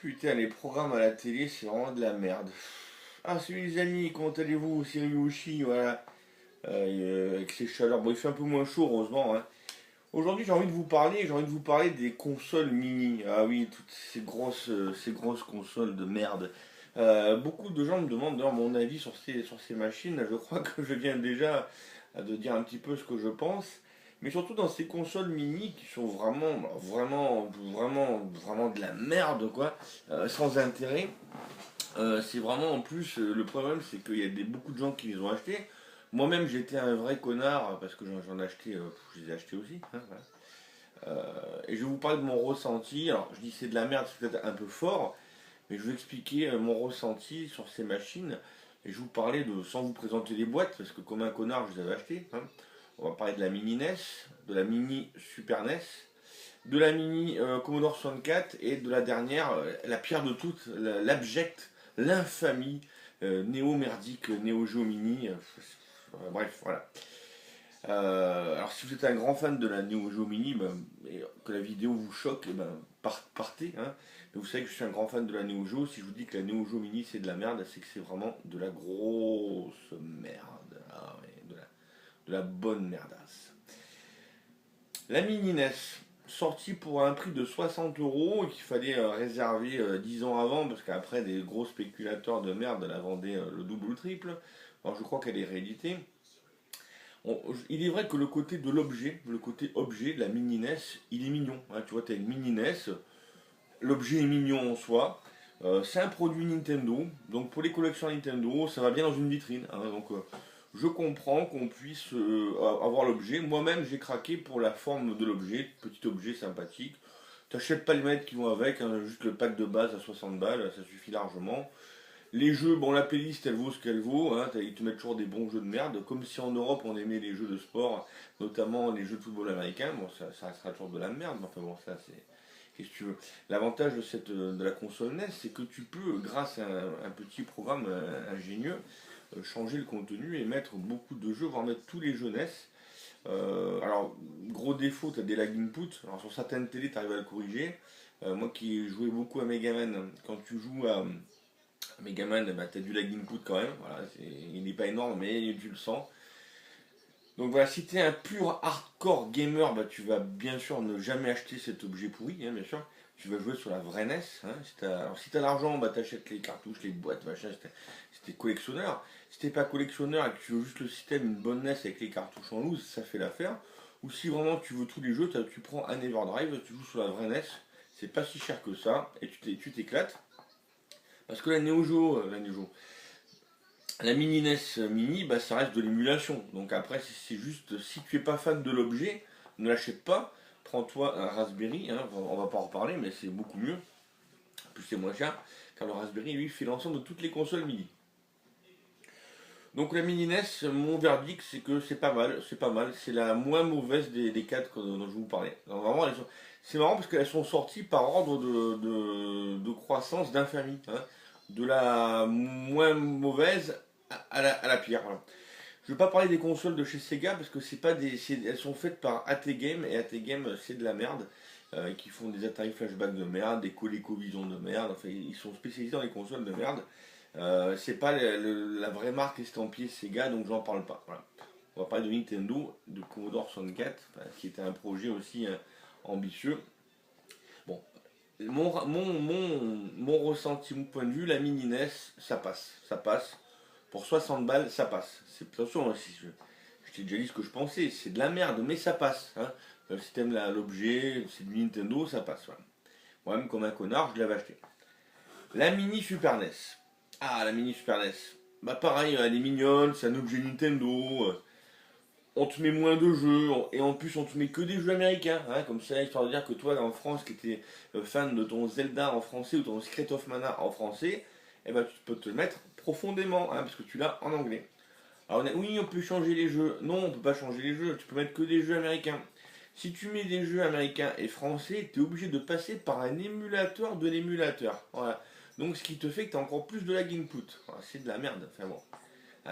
Putain, les programmes à la télé, c'est vraiment de la merde. Ah, salut les amis, comment allez-vous? C'est Ryushi, voilà. Avec ces chaleurs. Bon, il fait un peu moins chaud, heureusement, hein. Aujourd'hui, j'ai envie de vous parler des consoles mini. Ah oui, toutes ces grosses consoles de merde. Beaucoup de gens me demandent d'ailleurs mon avis sur ces machines. Je crois que je viens déjà de dire un petit peu ce que je pense. Mais surtout dans ces consoles mini qui sont vraiment de la merde, quoi, sans intérêt. C'est vraiment en plus, le problème c'est qu'il y a beaucoup de gens qui les ont achetés. Moi-même j'étais un vrai connard parce que j'en ai acheté, je les ai achetés aussi, hein, voilà. Et je vais vous parler de mon ressenti. Alors je dis c'est de la merde, c'est peut-être un peu fort, mais je vais expliquer mon ressenti sur ces machines. Et je vais vous parler sans vous présenter les boîtes, parce que comme un connard je les avais achetées, hein. On va parler de la mini NES, de la mini Super NES, de la mini Commodore 64 et de la dernière, la pire de toutes, l'abject, l'infamie, néo-merdique, Neo Geo Mini. Bref, voilà. Alors si vous êtes un grand fan de la Neo Geo Mini, ben, et que la vidéo vous choque, et ben, partez, hein. Mais vous savez que je suis un grand fan de la Neo Geo. Si je vous dis que la Neo Geo Mini c'est de la merde, c'est que c'est vraiment de la grosse merde. Ah ouais, de la bonne merdasse. La mini NES, sortie pour un prix de 60 euros et qu'il fallait réserver 10 ans avant parce qu'après des gros spéculateurs de merde la vendaient le double ou le triple. Alors je crois qu'elle est rééditée. Il est vrai que le côté de l'objet, le côté objet de la mini NES, il est mignon, hein. Tu vois, tu as une mini NES, l'objet est mignon en soi. C'est un produit Nintendo, donc pour les collections Nintendo, ça va bien dans une vitrine, hein. Donc je comprends qu'on puisse avoir l'objet. Moi-même, j'ai craqué pour la forme de l'objet, petit objet sympathique. T'achètes pas les manettes qui vont avec, hein, juste le pack de base à 60 balles, ça suffit largement. Les jeux, bon, la playlist, elle vaut ce qu'elle vaut, hein, ils te mettent toujours des bons jeux de merde, comme si en Europe on aimait les jeux de sport, notamment les jeux de football américain. Bon, ça restera toujours de la merde, mais enfin bon, ça c'est. Qu'est-ce que tu veux? L'avantage de la console NES, c'est que tu peux, grâce à un petit programme ingénieux, changer le contenu et mettre beaucoup de jeux, voire mettre tous les jeux NES. Alors, gros défaut, tu as des lag input. Alors, sur certaines télés, tu arrives à le corriger. Moi qui jouais beaucoup à Megaman, quand tu joues à Megaman, bah, tu as du lag input quand même. Voilà, il n'est pas énorme, mais tu le sens. Donc voilà, si tu es un pur hardcore gamer, bah, tu vas bien sûr ne jamais acheter cet objet pourri, hein, bien sûr. Tu vas jouer sur la vraie NES, hein. Alors si tu as l'argent, bah, tu achètes les cartouches, les boîtes, machin, si t'es collectionneur. Si t'es pas collectionneur et que tu veux juste le système, une bonne NES avec les cartouches en loose, ça fait l'affaire. Ou si vraiment tu veux tous les jeux, tu prends un Everdrive, tu joues sur la vraie NES, c'est pas si cher que ça, et tu t'éclates. Parce que la Neo Geo, la mini NES mini, bah, ça reste de l'émulation. Donc après, c'est juste, si tu es pas fan de l'objet, ne l'achète pas. Prends-toi un Raspberry, hein, on va pas en reparler, mais c'est beaucoup mieux. En plus, c'est moins cher, car le Raspberry, lui, fait l'ensemble de toutes les consoles mini. Donc la mini NES, mon verdict, c'est que c'est pas mal, c'est pas mal. C'est la moins mauvaise des quatre dont je vous parlais. Alors, vraiment, c'est marrant parce qu'elles sont sorties par ordre de croissance d'infamie, hein. De la moins mauvaise à la pire. Voilà. Je ne vais pas parler des consoles de chez Sega parce que c'est pas elles sont faites par AT Game et AT Game c'est de la merde. Qui font des Atari Flashback de merde, des ColecoVision de merde. Enfin, ils sont spécialisés dans les consoles de merde. C'est pas la vraie marque estampillée Sega, donc j'en parle pas. Voilà. On va parler de Nintendo, de Commodore 64, enfin, qui était un projet aussi ambitieux. Bon, mon ressenti, mon point de vue, la mini NES, ça passe. Ça passe. Pour 60 balles, ça passe. Attention, hein, si je t'ai déjà dit ce que je pensais, c'est de la merde, mais ça passe, hein. Si t'aimes l'objet, c'est du Nintendo, ça passe. Voilà. Moi-même, comme un connard, je l'avais acheté. La mini Super NES. Ah, la mini Super NES. Bah pareil, elle est mignonne, c'est un objet Nintendo. On te met moins de jeux, et en plus on te met que des jeux américains, hein, comme ça, histoire de dire que toi en France qui étais fan de ton Zelda en français ou ton Secret of Mana en français, eh ben, tu peux te le mettre profondément, hein, parce que tu l'as en anglais. Alors oui, on peut changer les jeux. Non, on peut pas changer les jeux, tu peux mettre que des jeux américains. Si tu mets des jeux américains et français, tu es obligé de passer par un émulateur de l'émulateur. Voilà. Donc ce qui te fait que tu as encore plus de lag input. Voilà, c'est de la merde. Enfin bon.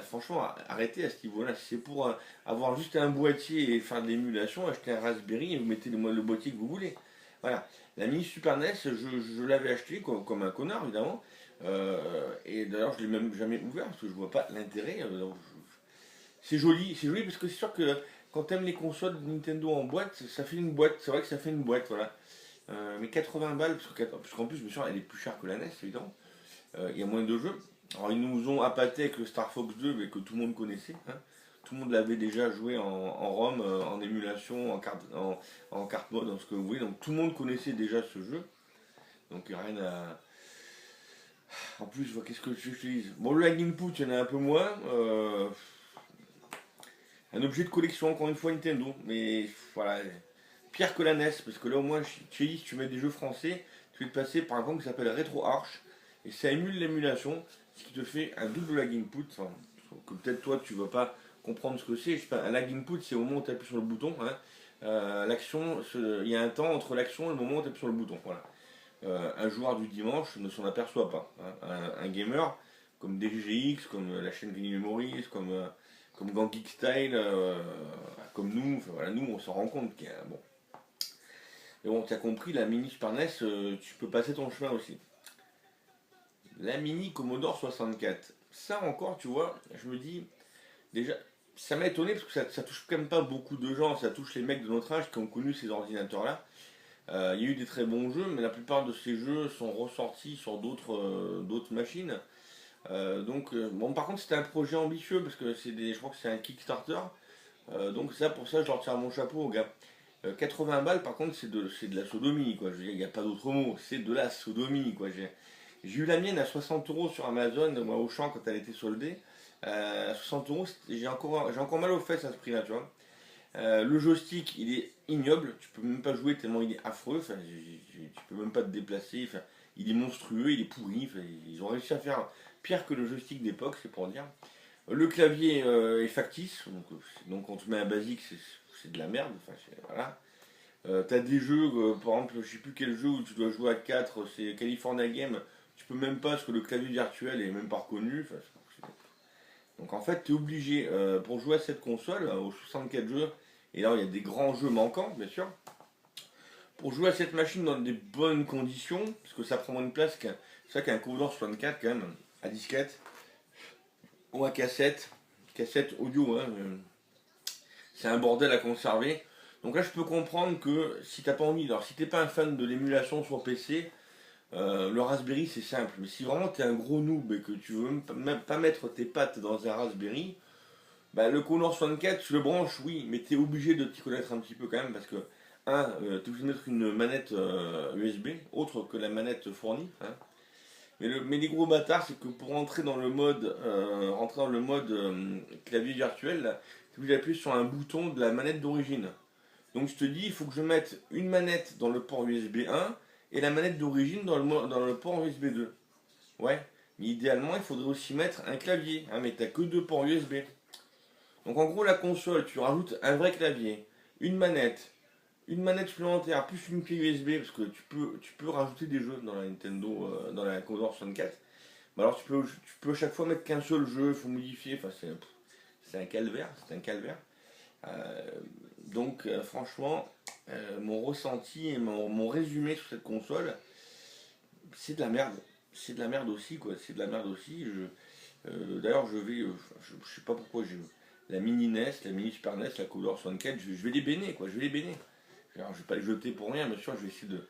Franchement, arrêtez à ce niveau-là. Si c'est pour avoir juste un boîtier et faire de l'émulation, achetez un Raspberry et vous mettez le boîtier que vous voulez. Voilà. La mini Super NES, je l'avais acheté comme un connard, évidemment. Et d'ailleurs, je l'ai même jamais ouvert parce que je vois pas l'intérêt. C'est joli parce que c'est sûr que quand t'aimes les consoles de Nintendo en boîte, ça fait une boîte. C'est vrai que ça fait une boîte, voilà. Mais 80 balles, parce qu'en plus, je me suis dit, elle est plus chère que la NES, évidemment. Il y a moins de jeux. Alors, ils nous ont appâté avec le Star Fox 2, mais que tout le monde connaissait, hein. Tout le monde l'avait déjà joué en ROM, en émulation, en carte mode, en ce que vous voulez. Donc tout le monde connaissait déjà ce jeu. Donc rien à. En plus, qu'est-ce que je te dis. Bon, le lag input, il y en a un peu moins. Un objet de collection, encore une fois, Nintendo. Mais voilà, pire que la NES, parce que là au moins, si tu mets des jeux français, tu vas te passer par un programme qui s'appelle RetroArch, et ça émule l'émulation, ce qui te fait un double lag input. Enfin, que peut-être toi tu vas pas comprendre ce que c'est. Je sais pas, un lag input, c'est au moment où tu appuies sur le bouton, hein. L'action, il y a un temps entre l'action et le moment où tu appuies sur le bouton. Voilà. Un joueur du dimanche ne s'en aperçoit pas, hein. Un gamer comme DGX, comme la chaîne Vinny Memories, comme Gang Geek Style, comme nous, enfin, voilà, nous on s'en rend compte qu'il y a, bon. Mais bon, tu as compris, la mini Super NES, tu peux passer ton chemin aussi. La mini Commodore 64, ça encore, tu vois, je me dis, déjà, ça m'a étonné parce que ça touche quand même pas beaucoup de gens, ça touche les mecs de notre âge qui ont connu ces ordinateurs-là. Il y a eu des très bons jeux, mais la plupart de ces jeux sont ressortis sur d'autres machines. Bon, par contre, c'était un projet ambitieux parce que je crois que c'est un Kickstarter. Donc ça, pour ça, je leur tire mon chapeau aux gars. 80 balles, par contre, c'est de la sodomie, quoi. Je veux dire, il n'y a pas d'autre mot, c'est de la sodomie, quoi. J'ai eu la mienne à 60 euros sur Amazon, moi, au champ, quand elle était soldée. À 60 euros, j'ai encore mal aux fesses à ce prix-là, tu vois. Le joystick, il est ignoble, tu peux même pas jouer tellement il est affreux, enfin, tu peux même pas te déplacer, enfin, il est monstrueux, il est pourri, enfin, ils ont réussi à faire pire que le joystick d'époque, c'est pour dire. Le clavier est factice, donc quand tu mets un basique, c'est de la merde, enfin, voilà. T'as des jeux, par exemple, je sais plus quel jeu où tu dois jouer à 4, c'est California Game, tu peux même pas parce que le clavier virtuel est même pas reconnu, enfin, donc en fait, tu es obligé, pour jouer à cette console, aux 64 jeux, et là il y a des grands jeux manquants, bien sûr, pour jouer à cette machine dans des bonnes conditions, parce que ça prend moins de place qu'un Commodore 64 quand même, à disquette, ou à cassette audio, hein, c'est un bordel à conserver. Donc là je peux comprendre que si t'as pas envie, alors si t'es pas un fan de l'émulation sur PC, le Raspberry c'est simple, mais si vraiment t'es un gros noob et que tu veux même pas mettre tes pattes dans un Raspberry, bah, le Commodore 64, tu le branches, oui, mais tu es obligé de t'y connaître un petit peu quand même parce que, tu es obligé de mettre une manette USB, autre que la manette fournie, hein. Mais les gros bâtards, c'est que pour rentrer dans le mode clavier virtuel, tu es obligé d'appuyer sur un bouton de la manette d'origine. Donc je te dis, il faut que je mette une manette dans le port USB 1 et la manette d'origine dans le port USB 2. Ouais, mais idéalement, il faudrait aussi mettre un clavier, hein, mais t'as que deux ports USB. Donc en gros la console, tu rajoutes un vrai clavier, une manette supplémentaire, plus une clé USB, parce que tu peux rajouter des jeux dans la Nintendo, dans la Commodore 64. Mais alors tu peux à chaque fois mettre qu'un seul jeu, il faut modifier, enfin c'est un calvaire, c'est un calvaire. Euh, donc franchement, mon ressenti et mon résumé sur cette console, c'est de la merde. C'est de la merde aussi, quoi. C'est de la merde aussi. D'ailleurs, je sais pas pourquoi j'ai la mini NES, la mini Super NES, la Commodore 64, je vais les bénir, quoi. Je vais les bénir. Alors, je vais pas les jeter pour rien, bien sûr, je vais essayer de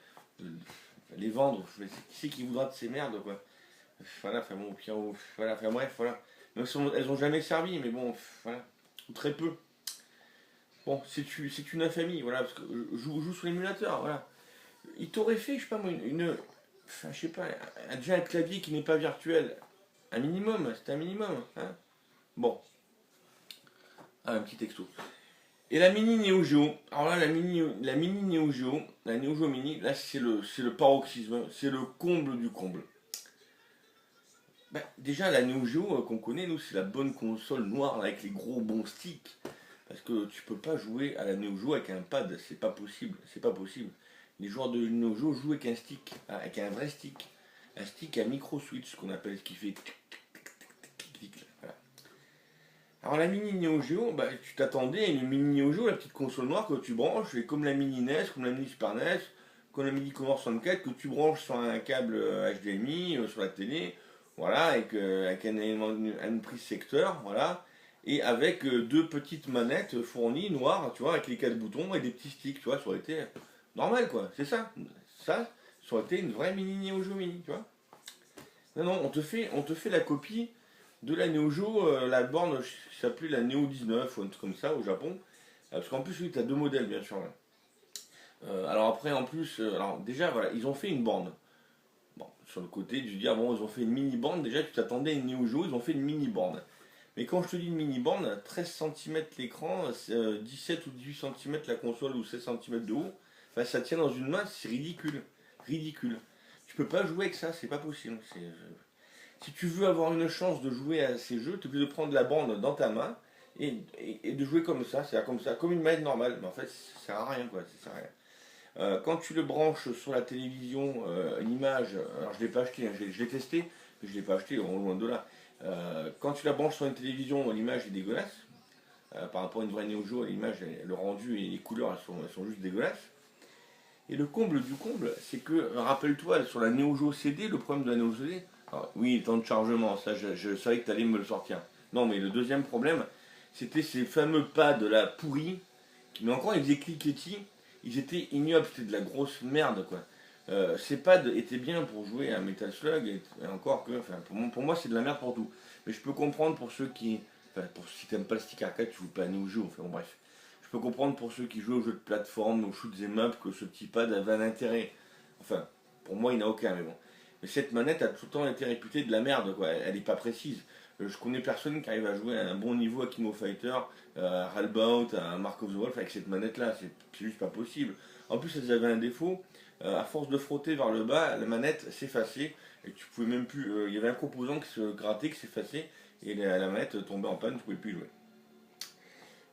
les vendre. Qui c'est qui voudra de ces merdes, quoi. Voilà, enfin bon, puis, voilà, enfin bref, voilà. Même si elles ont jamais servi, mais bon, voilà. Ou très peu. Bon, c'est une infamie, voilà, parce que je joue sur l'émulateur, voilà. Il t'aurait fait, je sais pas moi, enfin, je sais pas, déjà un clavier qui n'est pas virtuel. Un minimum, c'est un minimum, hein. Bon, un petit texto. Et la mini Neo Geo, alors là, la mini Neo Geo, la Neo Geo Mini, là, c'est le paroxysme, c'est le comble du comble. Bah, déjà, la Neo Geo qu'on connaît, nous, c'est la bonne console noire là, avec les gros bons sticks. Parce que tu peux pas jouer à la Neo Geo avec un pad, c'est pas possible, c'est pas possible. Les joueurs de Neo Geo jouent avec un stick, avec un vrai stick. Un stick à micro switch, qu'on appelle, ce qui fait voilà. Alors la mini Neo Geo, bah, tu t'attendais à une mini Neo Geo, la petite console noire que tu branches, et comme la mini NES, comme la mini Super NES, comme la MIDI Commodore 64 que tu branches sur un câble HDMI sur la télé, voilà, avec un élément, une prise secteur, voilà, et avec deux petites manettes fournies noires, tu vois, avec les quatre boutons et des petits sticks, tu vois, ça aurait été normal, quoi, c'est ça. Ça aurait été une vraie mini Neo Geo Mini, tu vois. Non, non, on te fait la copie de la Neo Geo, la borne qui s'appelait la Neo 19 ou un truc comme ça au Japon. Parce qu'en plus, oui, tu as deux modèles, bien sûr. Là. Alors après, en plus, alors déjà, voilà, ils ont fait une borne. Bon, sur le côté, tu dis, ah bon, ils ont fait une mini borne. Déjà, tu t'attendais à une Neo Geo, ils ont fait une mini borne. Mais quand je te dis une mini borne, 13 cm l'écran, 17 ou 18 cm la console ou 16 cm de haut, enfin, ça tient dans une main, c'est ridicule. Ridicule. Tu peux pas jouer avec ça, c'est pas possible. Si tu veux avoir une chance de jouer à ces jeux, tu es obligé de prendre la bande dans ta main et de jouer comme c'est-à-dire comme ça, comme une manette normale. Mais en fait, ça sert à rien, quoi. Ça sert à rien. Quand tu le branches sur la télévision, l'image, alors je ne l'ai pas acheté, hein, je l'ai testé, mais je ne l'ai pas acheté, loin de là. Quand tu la branches sur une télévision, l'image est dégueulasse. Par rapport à une vraie Neo Geo, l'image, le rendu et les couleurs, elles sont juste dégueulasses. Et le comble du comble, c'est que, rappelle-toi, sur la Neo Geo CD, le problème de la Neo Geo CD, alors, oui, le temps de chargement, ça je savais que tu allais me le sortir. Non, mais le deuxième problème, c'était ces fameux pads là pourris, mais encore ils faisaient cliquetis, ils étaient ignobles, c'était de la grosse merde quoi. Ces pads étaient bien pour jouer à Metal Slug, et encore que, enfin, pour moi c'est de la merde pour tout. Mais je peux comprendre pour ceux qui, enfin, si t'aimes pas le stick arcade, tu joues pas à Neo Geo, enfin bon, bref. Je peux comprendre pour ceux qui jouent aux jeux de plateforme, aux shoot 'em up, que ce petit pad avait un intérêt. Enfin, pour moi il n'a aucun, mais bon. Mais cette manette a tout le temps été réputée de la merde, quoi. Elle n'est pas précise. Je connais personne qui arrive à jouer à un bon niveau à King of Fighter, à Ralbout, à Mark of the Wolf avec cette manette-là. C'est juste pas possible. En plus, elles avaient un défaut. À force de frotter vers le bas, la manette s'effaçait. Et tu pouvais même plus. Il y avait un composant qui se grattait, qui s'effaçait. Et la manette tombait en panne, tu pouvais plus jouer.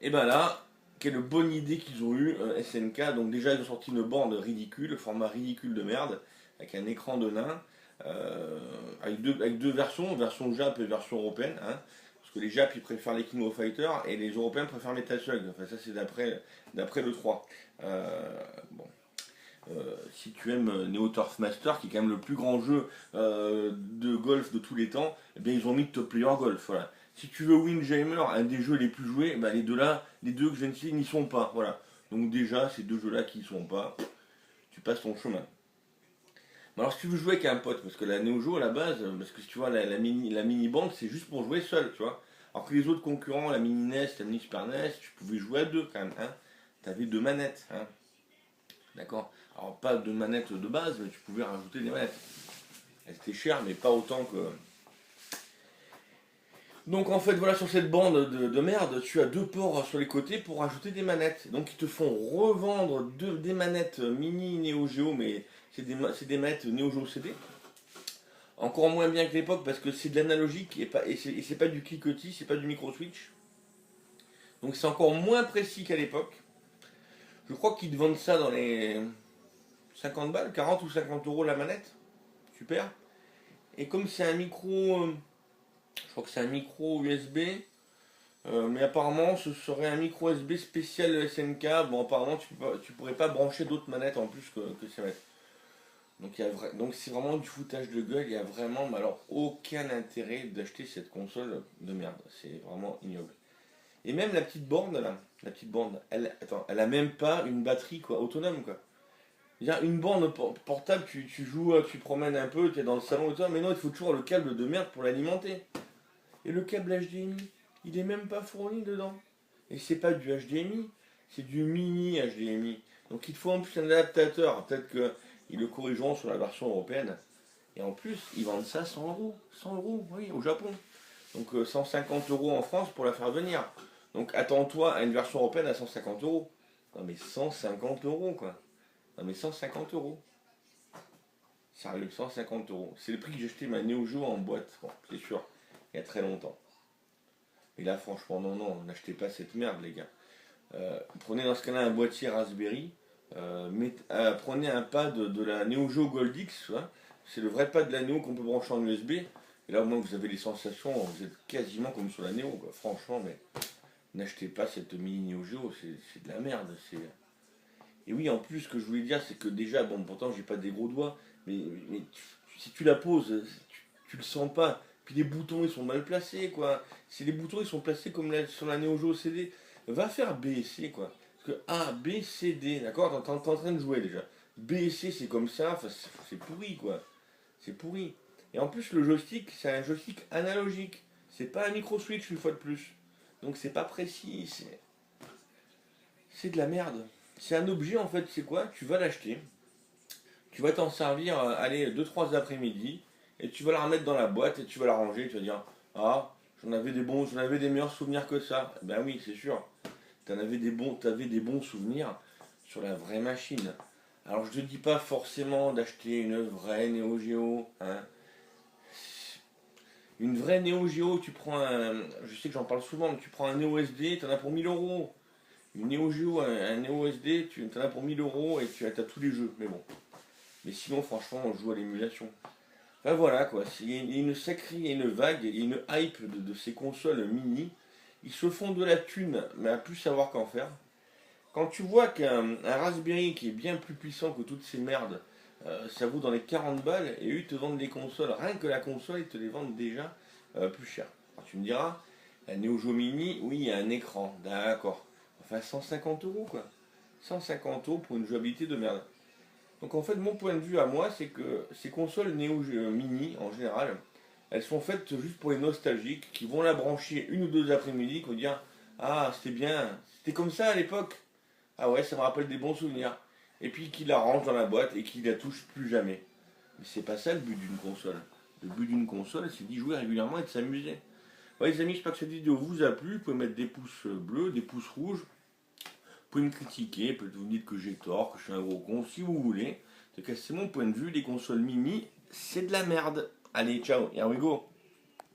Et ben là, quelle bonne idée qu'ils ont eu, SNK. Donc déjà, ils ont sorti une borne ridicule, format ridicule de merde, avec un écran de nain. Avec deux versions, version Jap et version européenne. Hein, parce que les Jap ils préfèrent les King of Fighters et les Européens préfèrent Metal Slug. Enfin, ça c'est d'après le 3. Bon. Si tu aimes Neo Turf Master, qui est quand même le plus grand jeu de golf de tous les temps, eh bien ils ont mis Top Player Golf. Voilà. Si tu veux Windjammer, un des jeux les plus joués, bah, les deux là, les deux que je viens de citer n'y sont pas. Voilà. Donc déjà, ces deux jeux là qui n'y sont pas, tu passes ton chemin. Alors si tu veux jouer avec un pote, parce que la Neo Geo à la base, parce que si tu vois la mini bande, c'est juste pour jouer seul, tu vois. Alors que les autres concurrents, la mini NES, la mini Super NES, tu pouvais jouer à deux quand même, hein. Tu avais deux manettes, hein. D'accord. Alors pas deux manettes de base, mais tu pouvais rajouter des manettes. Elles étaient chères, mais pas autant que. Donc en fait voilà sur cette bande de merde, tu as deux ports sur les côtés pour rajouter des manettes. Donc ils te font revendre des manettes mini Neo Geo, mais c'est des manettes Neo Geo CD. Encore moins bien que l'époque parce que c'est de l'analogique et c'est pas du cliquetis, c'est pas du micro switch. Donc c'est encore moins précis qu'à l'époque. Je crois qu'ils te vendent ça dans les 50 balles, 40 ou 50 euros la manette. Super. Et comme c'est un micro, je crois que c'est un micro USB, mais apparemment ce serait un micro USB spécial SNK. Bon, apparemment tu pourrais pas brancher d'autres manettes en plus que ces manettes. Donc c'est vraiment du foutage de gueule. Il n'y a vraiment, mais alors, aucun intérêt d'acheter cette console de merde. C'est vraiment ignoble. Et même la petite borne là, elle a même pas une batterie quoi, autonome quoi. Une borne portable, tu joues, tu promènes un peu, tu es dans le salon et tout, mais non, il faut toujours le câble de merde pour l'alimenter. Et le câble HDMI, il est même pas fourni dedans. Et c'est pas du HDMI, c'est du mini HDMI. Donc il te faut en plus un adaptateur. Peut-être qu'ils le corrigeront sur la version européenne. Et en plus, ils vendent ça 100 euros. 100 euros, oui, au Japon. Donc 150 euros en France pour la faire venir. Donc attends-toi à une version européenne à 150 euros. Non mais 150 euros quoi. Non mais 150 euros. Sérieux, 150 euros. C'est le prix que j'ai acheté ma Neo Geo en boîte. Bon, c'est sûr. Il y a très longtemps. Et là franchement non, n'achetez pas cette merde les gars. Prenez dans ce cas-là un boîtier Raspberry. Prenez un pad de la Neo Geo Gold X. Hein. C'est le vrai pad de la Neo qu'on peut brancher en USB. Et là au moins vous avez les sensations, vous êtes quasiment comme sur la Neo quoi. Franchement mais n'achetez pas cette mini Neo Geo, c'est de la merde. Et oui, en plus, ce que je voulais dire, c'est que déjà, bon, pourtant, j'ai pas des gros doigts, mais, si tu la poses, tu le sens pas. Puis les boutons, ils sont mal placés, quoi. Si les boutons, ils sont placés comme sur la Neo Geo CD, va faire B et C, quoi. Parce que A, B, C, D, d'accord? T'es en train de jouer déjà. B et C, c'est comme ça, enfin, c'est pourri, quoi. C'est pourri. Et en plus, le joystick, c'est un joystick analogique. C'est pas un micro switch une fois de plus. Donc c'est pas précis, c'est de la merde. C'est un objet en fait, c'est quoi? Tu vas l'acheter, tu vas t'en servir, allez, 2 3 après-midi, et tu vas la remettre dans la boîte et tu vas la ranger, tu vas dire, ah, j'en avais des meilleurs souvenirs que ça. Ben oui, c'est sûr. T'avais des bons souvenirs sur la vraie machine. Alors je te dis pas forcément d'acheter une vraie Neo Geo, hein. Une vraie Neo Geo, tu prends un, je sais que j'en parle souvent, mais tu prends un Neo SD, t'en as pour 1000 euros. Une Neo Geo, un Neo SD, tu en as pour 1000 € et tu as tous les jeux. Mais bon. Mais sinon, franchement, on joue à l'émulation. Enfin voilà quoi, il y a une sacrée, il y a une vague, il y a une hype de ces consoles mini. Ils se font de la thune, mais à plus savoir qu'en faire. Quand tu vois qu'un Raspberry qui est bien plus puissant que toutes ces merdes, ça vaut dans les 40 balles, et eux ils te vendent des consoles, rien que la console, ils te les vendent déjà plus cher. Alors tu me diras, la Neo Geo Mini, oui, il y a un écran, d'accord. Enfin 150 € quoi. 150 € pour une jouabilité de merde. Donc en fait, mon point de vue à moi, c'est que ces consoles Neo Geo Mini, en général, elles sont faites juste pour les nostalgiques qui vont la brancher 1 ou 2 après-midi, qui vont dire ah, c'était bien, c'était comme ça à l'époque. Ah ouais, ça me rappelle des bons souvenirs. Et puis qui la rangent dans la boîte et qui la touchent plus jamais. Mais c'est pas ça le but d'une console. Le but d'une console, c'est d'y jouer régulièrement et de s'amuser. Ouais, les amis, j'espère que cette vidéo vous a plu. Vous pouvez mettre des pouces bleus, des pouces rouges. Vous pouvez me critiquer, peut-être vous me dites que j'ai tort, que je suis un gros con, si vous voulez. En tout cas, c'est mon point de vue. Les consoles mini, c'est de la merde. Allez, ciao, here we go.